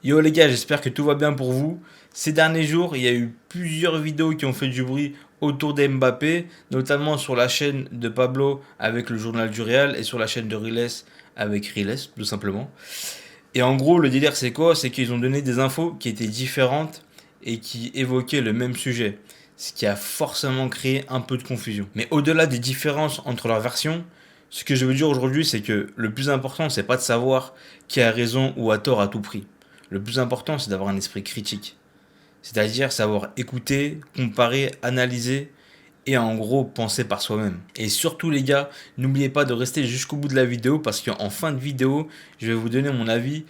Yo les gars, j'espère que tout va bien pour vous. Ces derniers jours, il y a eu plusieurs vidéos qui ont fait du bruit autour d'Mbappé, notamment sur la chaîne de Pablo avec le journal du Real et sur la chaîne de Riles avec Riles, tout simplement. Et en gros, le délire c'est quoi? C'est qu'ils ont donné des infos qui étaient différentes et qui évoquaient le même sujet, ce qui a forcément créé un peu de confusion. Mais au-delà des différences entre leurs versions, ce que je veux dire aujourd'hui, c'est que le plus important, c'est pas de savoir qui a raison ou a tort à tout prix. Le plus important, c'est d'avoir un esprit critique. C'est-à-dire savoir écouter, comparer, analyser et en gros penser par soi-même. Et surtout les gars, n'oubliez pas de rester jusqu'au bout de la vidéo parce qu'en fin de vidéo, je vais vous donner mon avis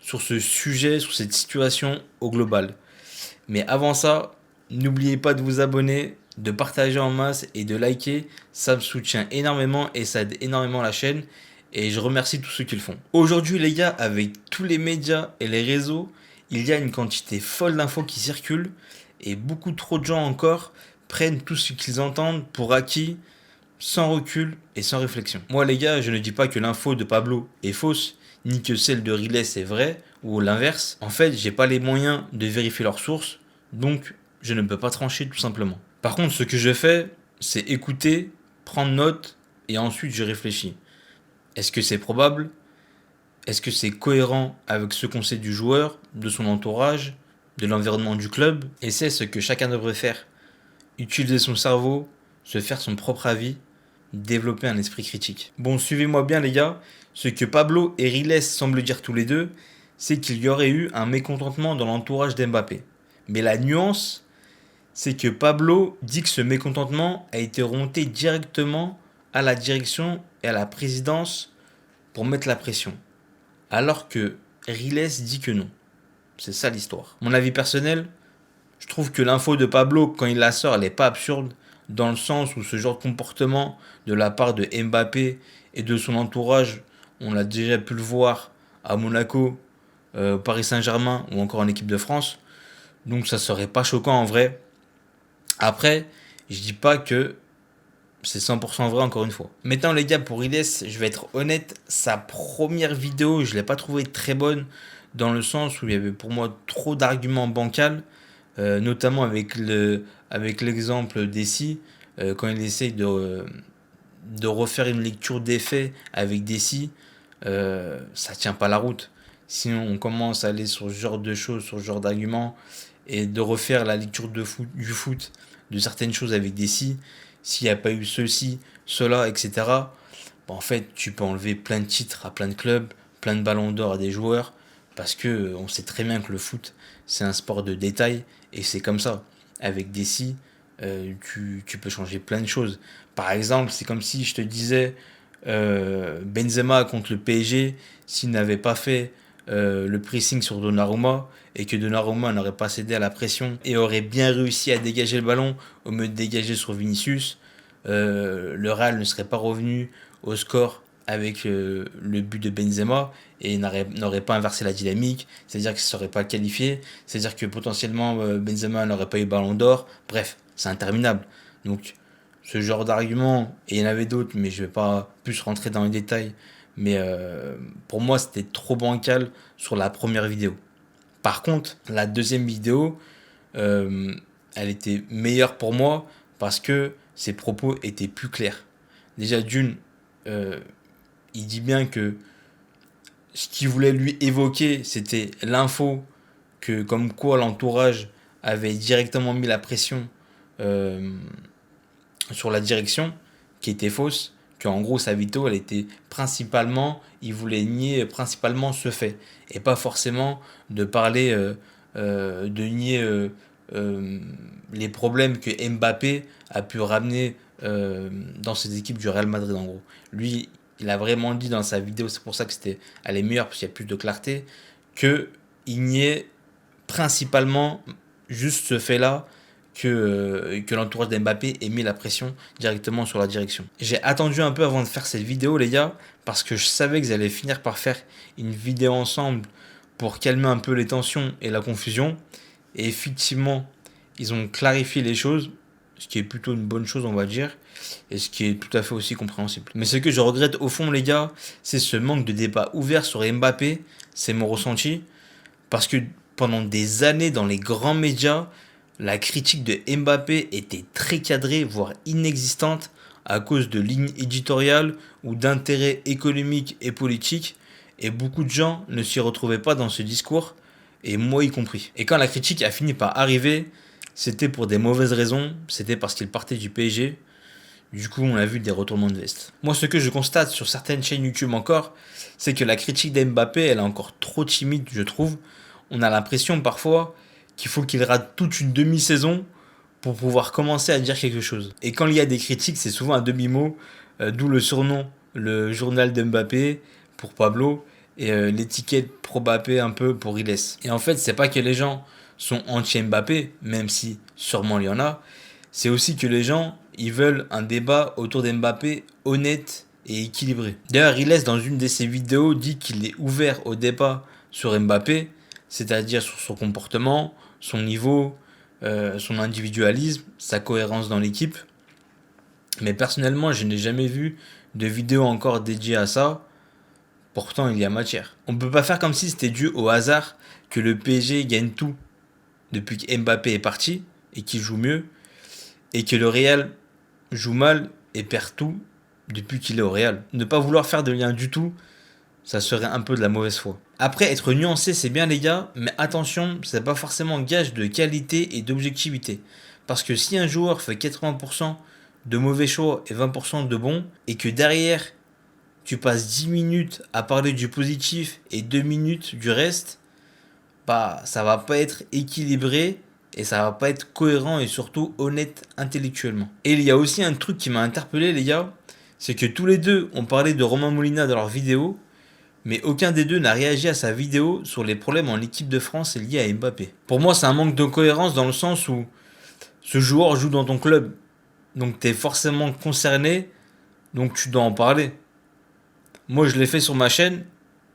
sur ce sujet, sur cette situation au global. Mais avant ça, n'oubliez pas de vous abonner, de partager en masse et de liker. Ça me soutient énormément et ça aide énormément la chaîne. Et je remercie tous ceux qui le font. Aujourd'hui les gars, avec tous les médias et les réseaux, il y a une quantité folle d'infos qui circulent. Et beaucoup trop de gens encore prennent tout ce qu'ils entendent pour acquis, sans recul et sans réflexion. Moi les gars, je ne dis pas que l'info de Pablo est fausse, ni que celle de Riles est vraie, ou l'inverse. En fait, j'ai pas les moyens de vérifier leurs sources, donc je ne peux pas trancher tout simplement. Par contre, ce que je fais, c'est écouter, prendre note, et ensuite je réfléchis. Est-ce que c'est probable? Est-ce que c'est cohérent avec ce qu'on sait du joueur, de son entourage, de l'environnement du club? Et c'est ce que chacun devrait faire. Utiliser son cerveau, se faire son propre avis, développer un esprit critique. Bon, suivez-moi bien les gars, ce que Pablo et Riles semblent dire tous les deux, c'est qu'il y aurait eu un mécontentement dans l'entourage d'Mbappé. Mais la nuance, c'est que Pablo dit que ce mécontentement a été remonté directement à la direction et à la présidence pour mettre la pression. Alors que Riles dit que non. C'est ça l'histoire. Mon avis personnel, je trouve que l'info de Pablo, quand il la sort, elle n'est pas absurde, dans le sens où ce genre de comportement de la part de Mbappé et de son entourage, on l'a déjà pu le voir à Monaco, Paris Saint-Germain ou encore en équipe de France. Donc ça serait pas choquant en vrai. Après, je dis pas que c'est 100% vrai encore une fois. Maintenant les gars, pour Iles, je vais être honnête, sa première vidéo, je l'ai pas trouvée très bonne dans le sens où il y avait pour moi trop d'arguments bancals, notamment avec l'exemple d'Essi, quand il essaye de refaire une lecture des faits avec Dessy, ça tient pas la route. Sinon, on commence à aller sur ce genre de choses, sur ce genre d'arguments, et de refaire la lecture du foot, de certaines choses avec Dessy, s'il n'y a pas eu ceci, cela, etc. Bon, en fait, tu peux enlever plein de titres à plein de clubs, plein de ballons d'or à des joueurs, parce que on sait très bien que le foot, c'est un sport de détail, et c'est comme ça. Avec Dessy, tu peux changer plein de choses. Par exemple, c'est comme si je te disais Benzema contre le PSG, s'il n'avait pas fait le pressing sur Donnarumma et que Donnarumma n'aurait pas cédé à la pression et aurait bien réussi à dégager le ballon au lieu de dégager sur Vinicius, le Real ne serait pas revenu au score avec le but de Benzema et n'aurait pas inversé la dynamique, c'est-à-dire qu'il ne serait pas qualifié, c'est-à-dire que potentiellement Benzema n'aurait pas eu ballon d'or, bref, c'est interminable. Donc ce genre d'argument, et il y en avait d'autres, mais je ne vais pas plus rentrer dans les détails, mais pour moi c'était trop bancal sur la première vidéo. Par contre, la deuxième vidéo, euh, elle était meilleure pour moi parce que ses propos étaient plus clairs. Déjà d'une, euh, il dit bien que ce qu'il voulait lui évoquer, c'était l'info que comme quoi l'entourage avait directement mis la pression euh, sur la direction, qui était fausse, qu'en gros sa vidéo, elle était principalement, il voulait nier principalement ce fait, et pas forcément de parler, de nier euh, les problèmes que Mbappé a pu ramener dans ses équipes du Real Madrid en gros. Lui, il a vraiment dit dans sa vidéo, c'est pour ça que c'était, elle est meilleure parce qu'il y a plus de clarté, que il niait principalement juste ce fait-là que l'entourage d'Mbappé ait mis la pression directement sur la direction. J'ai attendu un peu avant de faire cette vidéo, les gars, parce que je savais qu'ils allaient finir par faire une vidéo ensemble pour calmer un peu les tensions et la confusion. Et effectivement, ils ont clarifié les choses, ce qui est plutôt une bonne chose, on va dire, et ce qui est tout à fait aussi compréhensible. Mais ce que je regrette au fond, les gars, c'est ce manque de débat ouvert sur Mbappé, c'est mon ressenti, Parce que pendant des années, dans les grands médias, la critique de Mbappé était très cadrée, voire inexistante, à cause de lignes éditoriales ou d'intérêts économiques et politiques, et beaucoup de gens ne s'y retrouvaient pas dans ce discours, et moi y compris. Et quand la critique a fini par arriver, c'était pour des mauvaises raisons, c'était parce qu'il partait du PSG. Du coup, on a vu des retournements de veste. Moi, ce que je constate sur certaines chaînes YouTube encore, c'est que la critique d'Mbappé, elle est encore trop timide, je trouve. On a l'impression parfois qu'il faut qu'il rate toute une demi-saison pour pouvoir commencer à dire quelque chose. Et quand il y a des critiques, c'est souvent un demi-mot, d'où le surnom, le journal d'Mbappé pour Pablo, et l'étiquette pro-Mbappé un peu pour Riles. Et en fait, c'est pas que les gens sont anti-Mbappé, même si sûrement il y en a, c'est aussi que les gens, ils veulent un débat autour d'Mbappé honnête et équilibré. D'ailleurs, Riles, dans une de ses vidéos, dit qu'il est ouvert au débat sur Mbappé, c'est-à-dire sur son comportement, son niveau, son individualisme, sa cohérence dans l'équipe. Mais personnellement, je n'ai jamais vu de vidéo encore dédiée à ça. Pourtant, il y a matière. On ne peut pas faire comme si c'était dû au hasard que le PSG gagne tout depuis que Mbappé est parti et qu'il joue mieux, et que le Real joue mal et perd tout depuis qu'il est au Real. Ne pas vouloir faire de lien du tout, ça serait un peu de la mauvaise foi. Après, être nuancé, c'est bien les gars, mais attention, c'est pas forcément gage de qualité et d'objectivité. Parce que si un joueur fait 80% de mauvais choix et 20% de bons, et que derrière, tu passes 10 minutes à parler du positif et 2 minutes du reste, bah ça va pas être équilibré et ça va pas être cohérent et surtout honnête intellectuellement. Et il y a aussi un truc qui m'a interpellé les gars, c'est que tous les deux ont parlé de Romain Molina dans leur vidéo, mais aucun des deux n'a réagi à sa vidéo sur les problèmes en équipe de France liés à Mbappé. Pour moi, c'est un manque de cohérence dans le sens où ce joueur joue dans ton club, donc tu es forcément concerné, donc tu dois en parler. Moi, je l'ai fait sur ma chaîne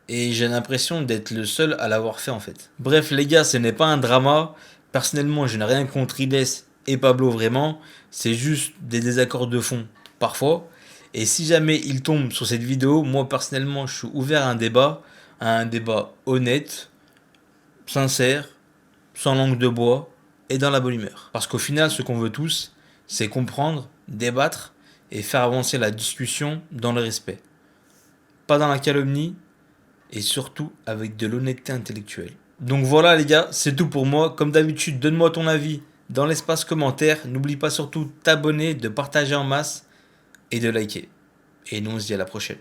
et j'ai l'impression d'être le seul à l'avoir fait en fait. Bref, les gars, ce n'est pas un drama. Personnellement, je n'ai rien contre Riles et Pablo vraiment. C'est juste des désaccords de fond parfois. Et si jamais ils tombent sur cette vidéo, moi personnellement, je suis ouvert à un débat honnête, sincère, sans langue de bois et dans la bonne humeur. Parce qu'au final, ce qu'on veut tous, c'est comprendre, débattre et faire avancer la discussion dans le respect. Pas dans la calomnie et surtout avec de l'honnêteté intellectuelle. Donc voilà les gars, c'est tout pour moi. Comme d'habitude, donne-moi ton avis dans l'espace commentaire. N'oublie pas surtout de t'abonner, de partager en masse et de liker. Et nous on se dit à la prochaine.